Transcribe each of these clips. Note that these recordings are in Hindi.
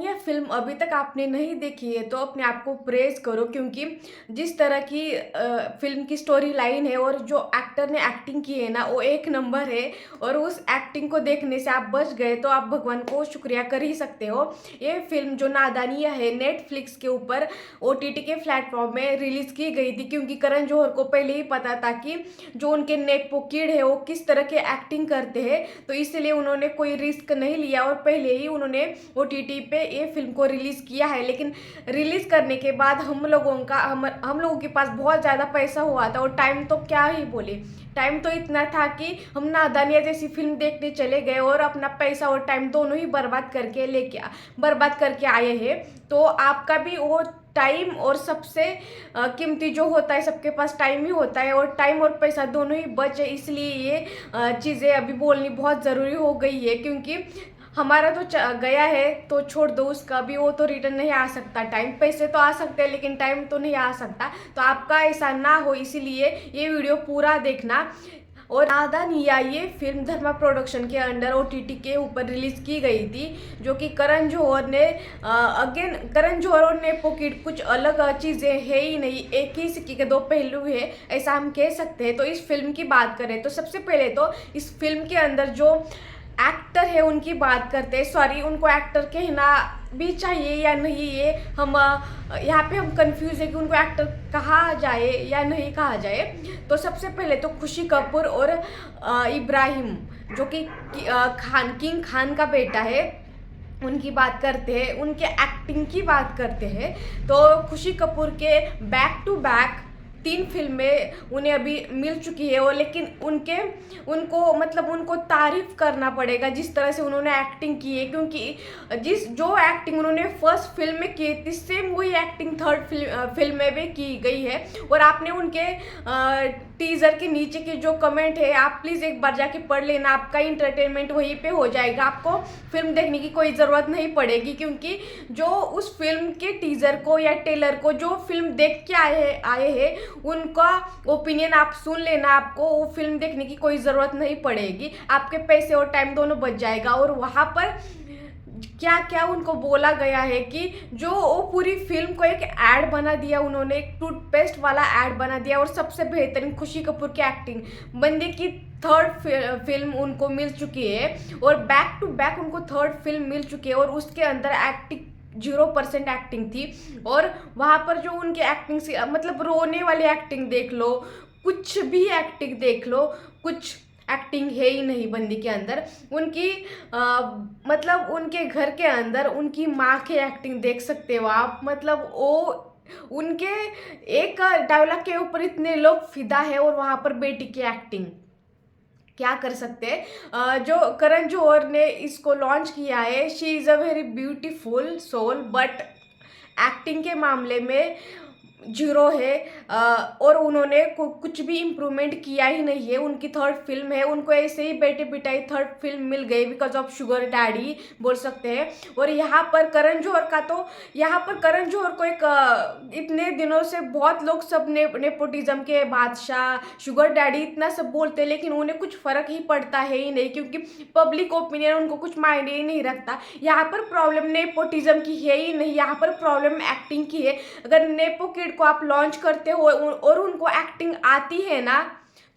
नादानिया फिल्म अभी तक आपने नहीं देखी है तो अपने आप को प्रेज़ करो, क्योंकि जिस तरह की फ़िल्म की स्टोरी लाइन है और जो एक्टर ने एक्टिंग की है ना, वो एक नंबर है। और उस एक्टिंग को देखने से आप बच गए तो आप भगवान को शुक्रिया कर ही सकते हो। ये फ़िल्म जो नादानिया है नेटफ्लिक्स के ऊपर ओटीटी के प्लेटफॉर्म में रिलीज़ की गई थी, क्योंकि करण जौहर को पहले ही पता था कि जो उनके नेक कीड़ है वो किस तरह के एक्टिंग करते हैं, तो इसलिए उन्होंने कोई रिस्क नहीं लिया और पहले ही उन्होंने ओटीटी पे ये फिल्म को रिलीज़ किया है। लेकिन रिलीज़ करने के बाद हम लोगों के पास बहुत ज़्यादा पैसा हुआ था और टाइम तो क्या ही बोले, टाइम तो इतना था कि हम नादानिया जैसी फिल्म देखने चले गए और अपना पैसा और टाइम दोनों ही बर्बाद करके आए हैं। तो आपका भी वो टाइम और सबसे कीमती जो होता है, सबके पास टाइम ही होता है और टाइम और पैसा दोनों ही बचे, इसलिए ये चीज़ें अभी बोलनी बहुत ज़रूरी हो गई है। क्योंकि हमारा तो गया है तो छोड़ दो, उसका भी वो तो रिटर्न नहीं आ सकता। टाइम पैसे तो आ सकते हैं लेकिन टाइम तो नहीं आ सकता। तो आपका ऐसा ना हो, इसीलिए ये वीडियो पूरा देखना। और नादानिया ये फिल्म धर्मा प्रोडक्शन के अंडर ओटीटी के ऊपर रिलीज़ की गई थी, जो कि करण जौहर ने करण जौहर और नेपो किड कुछ अलग चीज़ें है ही नहीं, एक ही सिक्के के दो पहलू है, ऐसा हम कह सकते हैं। तो इस फिल्म की बात करें तो सबसे पहले तो इस फिल्म के अंदर जो एक्टर है उनकी बात करते हैं। सॉरी, उनको एक्टर कहना भी चाहिए या नहीं, ये हम यहाँ पे हम कंफ्यूज है कि उनको एक्टर कहा जाए या नहीं कहा जाए। तो सबसे पहले तो खुशी कपूर और इब्राहिम, जो कि किंग खान का बेटा है, उनकी बात करते हैं, उनके एक्टिंग की बात करते हैं। तो खुशी कपूर के बैक टू बैक 3 फिल्में उन्हें अभी मिल चुकी है। और लेकिन उनको तारीफ़ करना पड़ेगा जिस तरह से उन्होंने एक्टिंग की है, क्योंकि जो एक्टिंग उन्होंने फर्स्ट फिल्म में की थी, सेम वही एक्टिंग थर्ड फिल्म में भी की गई है। और आपने उनके टीज़र के नीचे के जो कमेंट है, आप प्लीज़ एक बार जाके पढ़ लेना, आपका इंटरटेनमेंट वहीं पे हो जाएगा, आपको फिल्म देखने की कोई ज़रूरत नहीं पड़ेगी। क्योंकि जो उस फिल्म के टीज़र को या ट्रेलर को जो फिल्म देख के आए हैं उनका ओपिनियन आप सुन लेना, आपको वो फिल्म देखने की कोई ज़रूरत नहीं पड़ेगी, आपके पैसे और टाइम दोनों बच जाएगा। और वहाँ पर क्या क्या उनको बोला गया है कि जो वो पूरी फिल्म को एक ऐड बना दिया उन्होंने, एक टूथपेस्ट वाला ऐड बना दिया। और सबसे बेहतरीन खुशी कपूर की एक्टिंग, बंदे की थर्ड फिल्म उनको मिल चुकी है और बैक टू बैक उनको थर्ड फिल्म मिल चुकी है, और उसके अंदर एक्टिंग 0% एक्टिंग थी। और वहाँ पर जो उनकी एक्टिंग से मतलब रोने वाली एक्टिंग देख लो, कुछ भी एक्टिंग देख लो, कुछ एक्टिंग है ही नहीं बंदी के अंदर। उनकी मतलब उनके घर के अंदर उनकी माँ की एक्टिंग देख सकते हो आप, मतलब वो उनके एक डायलॉग के ऊपर इतने लोग फिदा है, और वहाँ पर बेटी की एक्टिंग क्या कर सकते हैं। जो करण जौहर ने इसको लॉन्च किया है, she is a very beautiful soul, but acting के मामले में जीरो है। और उन्होंने कुछ भी इम्प्रूवमेंट किया ही नहीं है। उनकी थर्ड फिल्म है, उनको ऐसे ही बेटे बिटाई थर्ड फिल्म मिल गई बिकॉज ऑफ शुगर डैडी बोल सकते हैं। और यहाँ पर करण जौहर को एक इतने दिनों से बहुत लोग सब नेपोटिज्म के बादशाह शुगर डैडी इतना सब बोलते हैं, लेकिन उन्हें कुछ फ़र्क ही पड़ता है ही नहीं, क्योंकि पब्लिक ओपिनियन उनको कुछ मायने ही नहीं रखता। यहाँ पर प्रॉब्लम नेपोटिज्म की है ही नहीं, यहाँ पर प्रॉब्लम एक्टिंग की है। अगर नेपो किड को आप लॉन्च करते हो और उनको एक्टिंग आती है ना,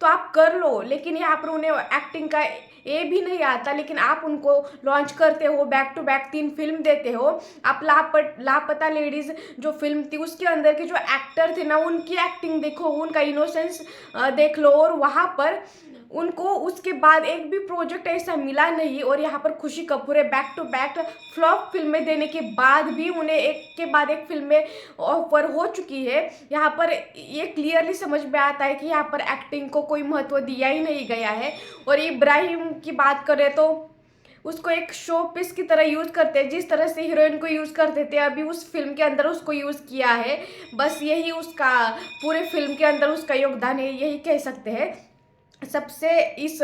तो आप कर लो। लेकिन यहाँ पर उन्हें एक्टिंग का ए भी नहीं आता, लेकिन आप उनको लॉन्च करते हो, बैक टू बैक 3 फिल्म देते हो। आप लापता लेडीज़ जो फिल्म थी उसके अंदर के जो एक्टर थे ना, उनकी एक्टिंग देखो, उनका इनोसेंस देख लो। और वहाँ पर उनको उसके बाद एक भी प्रोजेक्ट ऐसा मिला नहीं। और यहाँ पर खुशी कपूर है, बैक टू बैक फ्लॉप फिल्में देने के बाद भी उन्हें एक के बाद एक फिल्में ऑफर हो चुकी है। यहाँ पर ये क्लियरली समझ में आता है कि यहाँ पर एक्टिंग को कोई महत्व दिया ही नहीं गया है। और इब्राहिम की बात करें तो उसको एक शो पीस की तरह यूज़ करते हैं, जिस तरह से हीरोइन को यूज़ करते थे, अभी उस फिल्म के अंदर उसको यूज़ किया है। बस यही उसका पूरे फिल्म के अंदर उसका योगदान है, यही कह सकते हैं। सबसे इस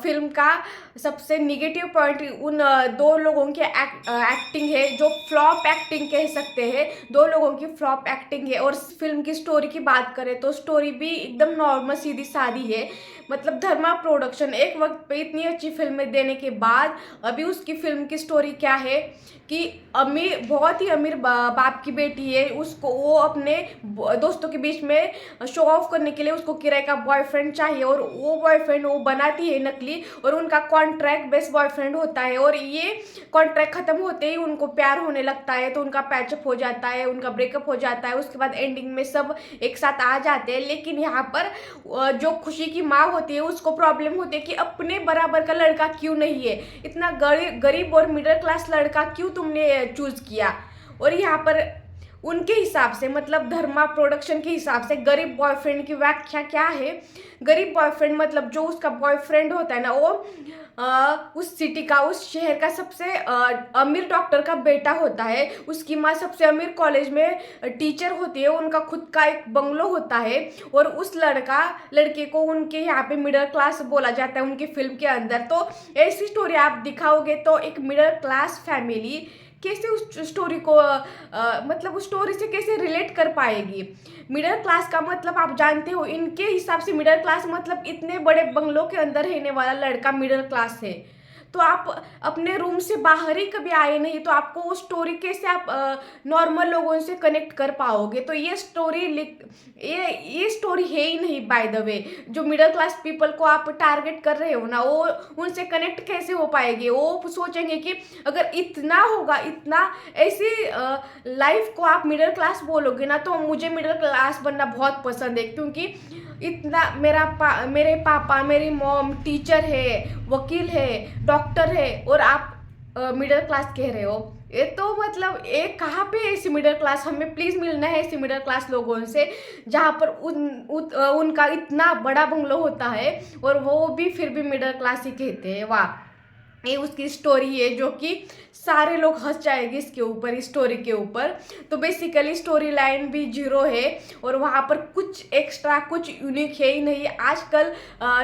फ़िल्म का सबसे नेगेटिव पॉइंट उन दो लोगों की एक्टिंग है, जो फ्लॉप एक्टिंग कह सकते हैं। दो लोगों की फ्लॉप एक्टिंग है। और फ़िल्म की स्टोरी की बात करें तो स्टोरी भी एकदम नॉर्मल सीधी-सादी है। मतलब धर्मा प्रोडक्शन एक वक़्त पे इतनी अच्छी फ़िल्में देने के बाद अभी उसकी फ़िल्म की स्टोरी क्या है कि बहुत ही अमीर बाप की बेटी है, उसको वो अपने दोस्तों के बीच में शो ऑफ करने के लिए उसको किराए का बॉयफ्रेंड चाहिए, और वो बॉयफ्रेंड वो बनाती है नकली, और उनका कॉन्ट्रैक्ट बेस्ड बॉयफ्रेंड होता है। और ये कॉन्ट्रैक्ट खत्म होते ही उनको प्यार होने लगता है, तो उनका पैचअप हो जाता है, उनका ब्रेकअप हो जाता है। उसके बाद एंडिंग में सब एक साथ आ जाते हैं। लेकिन यहाँ पर जो खुशी की माँ होती है उसको प्रॉब्लम होती है कि अपने बराबर का लड़का क्यों नहीं है, इतना गरीब और मिडिल क्लास लड़का क्यों तुमने चूज किया। और यहाँ पर उनके हिसाब से, मतलब धर्मा प्रोडक्शन के हिसाब से, गरीब बॉयफ्रेंड की व्याख्या क्या है। गरीब बॉयफ्रेंड मतलब जो उसका बॉयफ्रेंड होता है ना, वो उस सिटी का, उस शहर का सबसे अमीर डॉक्टर का बेटा होता है। उसकी माँ सबसे अमीर कॉलेज में टीचर होती है, उनका खुद का एक बंगलो होता है। और उस लड़के को उनके यहाँ पे मिडिल क्लास बोला जाता है उनकी फिल्म के अंदर। तो ऐसी स्टोरी आप दिखाओगे तो एक मिडिल क्लास फैमिली कैसे उस स्टोरी को मतलब उस स्टोरी से कैसे रिलेट कर पाएगी। मिडिल क्लास का मतलब आप जानते हो, इनके हिसाब से मिडिल क्लास मतलब इतने बड़े बंगलों के अंदर रहने वाला लड़का मिडिल क्लास है। तो आप अपने रूम से बाहर ही कभी आए नहीं, तो आपको वो स्टोरी कैसे आप नॉर्मल लोगों से कनेक्ट कर पाओगे। तो ये स्टोरी है ही नहीं बाय द वे। जो मिडिल क्लास पीपल को आप टारगेट कर रहे हो ना, वो उनसे कनेक्ट कैसे हो पाएंगे। वो सोचेंगे कि अगर इतना होगा, इतना ऐसी लाइफ को आप मिडिल क्लास बोलोगे ना, तो मुझे मिडिल क्लास बनना बहुत पसंद है, क्योंकि इतना मेरे पापा मेरी मॉम टीचर है, वकील है, डॉक्टर है, और आप मिडिल क्लास कह रहे हो। ये तो मतलब एक कहाँ पे ऐसी मिडिल क्लास, हमें प्लीज़ मिलना है ऐसी मिडिल क्लास लोगों से जहाँ पर उनका इतना बड़ा बंगलो होता है और वो भी फिर भी मिडिल क्लास ही कहते हैं। वाह, ये उसकी स्टोरी है जो कि सारे लोग हंस जाएंगे इसके ऊपर, इस स्टोरी के ऊपर। तो बेसिकली स्टोरी लाइन भी जीरो है, और वहाँ पर कुछ एक्स्ट्रा कुछ यूनिक है ही नहीं। आजकल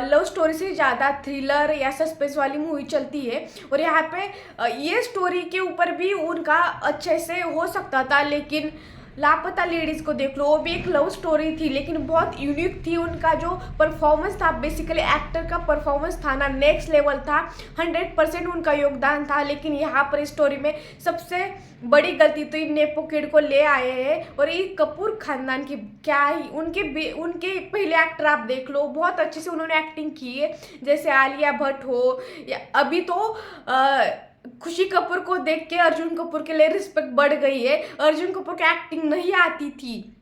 लव स्टोरी से ज़्यादा थ्रिलर या सस्पेंस वाली मूवी चलती है, और यहाँ पे ये स्टोरी के ऊपर भी उनका अच्छे से हो सकता था। लेकिन लापता लेडीज को देख लो, वो भी एक लव स्टोरी थी लेकिन बहुत यूनिक थी। उनका जो परफॉर्मेंस था, बेसिकली एक्टर का परफॉर्मेंस था ना, नेक्स्ट लेवल था। 100% उनका योगदान था। लेकिन यहाँ पर स्टोरी में सबसे बड़ी गलती तो इन नेपो किड को ले आए हैं। और ये कपूर खानदान की क्या ही, उनके पहले एक्टर आप देख लो, बहुत अच्छे से उन्होंने एक्टिंग की है। जैसे आलिया भट्ट हो, या अभी तो खुशी कपूर को देख के अर्जुन कपूर के लिए रिस्पेक्ट बढ़ गई है। अर्जुन कपूर की एक्टिंग नहीं आती थी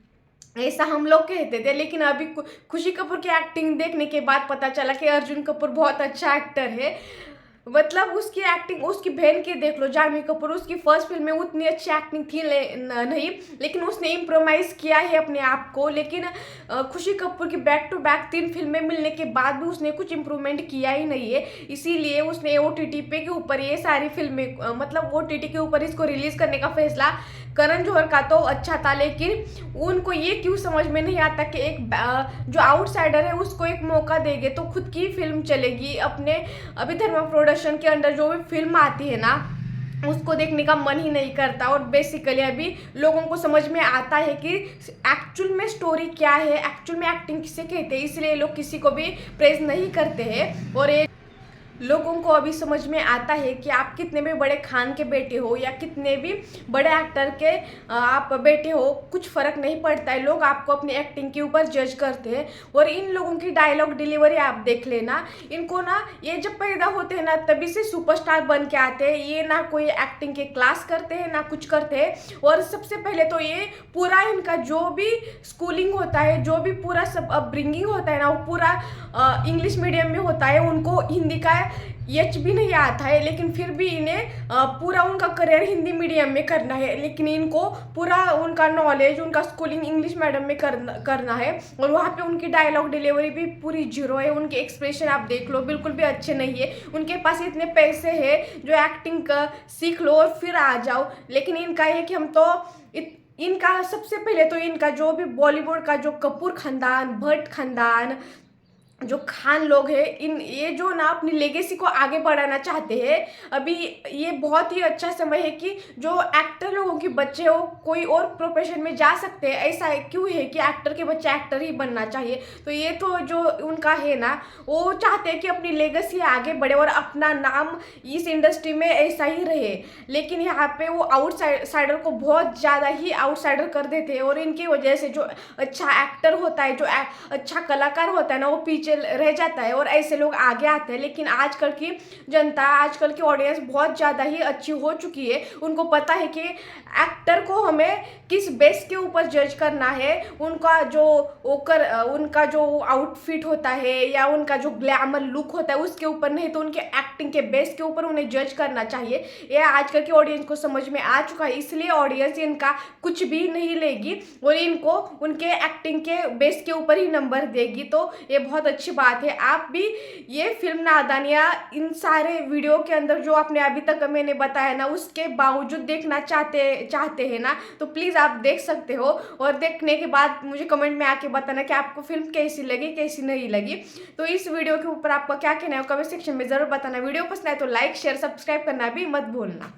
ऐसा हम लोग कहते थे, लेकिन अभी खुशी कपूर की एक्टिंग देखने के बाद पता चला कि अर्जुन कपूर बहुत अच्छा एक्टर है। मतलब उसकी एक्टिंग, उसकी बहन की देख लो जानवी कपूर, उसकी फर्स्ट फिल्म में उतनी अच्छी एक्टिंग थी नहीं, लेकिन उसने इम्प्रोवाइज किया है अपने आप को। लेकिन खुशी कपूर की बैक टू बैक 3 फिल्में मिलने के बाद भी उसने कुछ इम्प्रूवमेंट किया ही नहीं है। इसीलिए उसने OTT पे के ऊपर ये सारी फिल्में मतलब OTT के ऊपर इसको रिलीज करने का फैसला, करण जौहर का तो अच्छा था, लेकिन उनको ये क्यों समझ में नहीं आता कि एक जो आउटसाइडर है उसको एक मौका देंगे तो खुद की फिल्म चलेगी। अपने अभी धर्मा प्रोडक्शन के अंडर जो भी फिल्म आती है ना, उसको देखने का मन ही नहीं करता। और बेसिकली अभी लोगों को समझ में आता है कि एक्चुअल में स्टोरी क्या है, एक्चुअल में एक्टिंग किसे कहते हैं, इसलिए लोग किसी को भी प्रेज नहीं करते हैं। और एक लोगों को अभी समझ में आता है कि आप कितने भी बड़े खान के बेटे हो या कितने भी बड़े एक्टर के आप बेटे हो, कुछ फ़र्क नहीं पड़ता है। लोग आपको अपनी एक्टिंग के ऊपर जज करते हैं। और इन लोगों की डायलॉग डिलीवरी आप देख लेना, इनको ना ये जब पैदा होते हैं ना तभी से सुपरस्टार बन के आते हैं। ये ना कोई एक्टिंग के क्लास करते हैं ना कुछ करते हैं। और सबसे पहले तो ये पूरा इनका जो भी स्कूलिंग होता है, जो भी पूरा सब अपब्रिंगिंग होता है ना, वो पूरा इंग्लिश मीडियम में होता है। उनको हिंदी का एच भी नहीं आता है, लेकिन फिर भी इन्हें पूरा उनका करियर हिंदी मीडियम में करना है। लेकिन इनको पूरा उनका नॉलेज, उनका स्कूलिंग इंग्लिश मीडियम में करना है। और वहाँ पे उनकी डायलॉग डिलीवरी भी पूरी जीरो है। उनके एक्सप्रेशन आप देख लो, बिल्कुल भी अच्छे नहीं है। उनके पास इतने पैसे हैं जो एक्टिंग का सीख लो और फिर आ जाओ। लेकिन इनका है कि हम तो इनका सबसे पहले तो इनका जो भी बॉलीवुड का जो कपूर खानदान, भट्ट खानदान, जो खान लोग हैं, इन ये जो ना अपनी लेगेसी को आगे बढ़ाना चाहते हैं। अभी ये बहुत ही अच्छा समय है कि जो एक्टर लोगों के बच्चे हो कोई और प्रोफेशन में जा सकते हैं। ऐसा है क्यों है कि एक्टर के बच्चे एक्टर ही बनना चाहिए। तो ये तो जो उनका है ना, वो चाहते हैं कि अपनी लेगेसी आगे बढ़े और अपना नाम इस इंडस्ट्री में ऐसा ही रहे। लेकिन यहाँ पे वो आउटसाइडर को बहुत ज़्यादा ही आउटसाइडर कर देते हैं, और इनकी वजह से जो अच्छा एक्टर होता है, जो अच्छा कलाकार होता है ना, वो पीछे रह जाता है और ऐसे लोग आगे आते हैं। लेकिन आजकल की जनता, आजकल की ऑडियंस बहुत ज़्यादा ही अच्छी हो चुकी है। उनको पता है कि एक्टर को हमें किस बेस के ऊपर जज करना है, उनका जो आउटफिट होता है या उनका जो ग्लैमर लुक होता है उसके ऊपर नहीं, तो उनके एक्टिंग के बेस के ऊपर उन्हें जज करना चाहिए। ये आजकल की ऑडियंस को समझ में आ चुका है, इसलिए ऑडियंस इनका कुछ भी नहीं लेगी और इनको उनके एक्टिंग के बेस के ऊपर ही नंबर देगी। तो ये बहुत अच्छी बात है। आप भी ये फिल्म नादानियाँ इन सारे वीडियो के अंदर जो आपने अभी तक मैंने बताया ना, उसके बावजूद देखना चाहते हैं ना, तो प्लीज़ आप देख सकते हो। और देखने के बाद मुझे कमेंट में आके बताना कि आपको फिल्म कैसी लगी, कैसी नहीं लगी। तो इस वीडियो के ऊपर आपका क्या कहना है कमेंट सेक्शन में ज़रूर बताना। वीडियो पसंद आए तो लाइक शेयर सब्सक्राइब करना भी मत भूलना।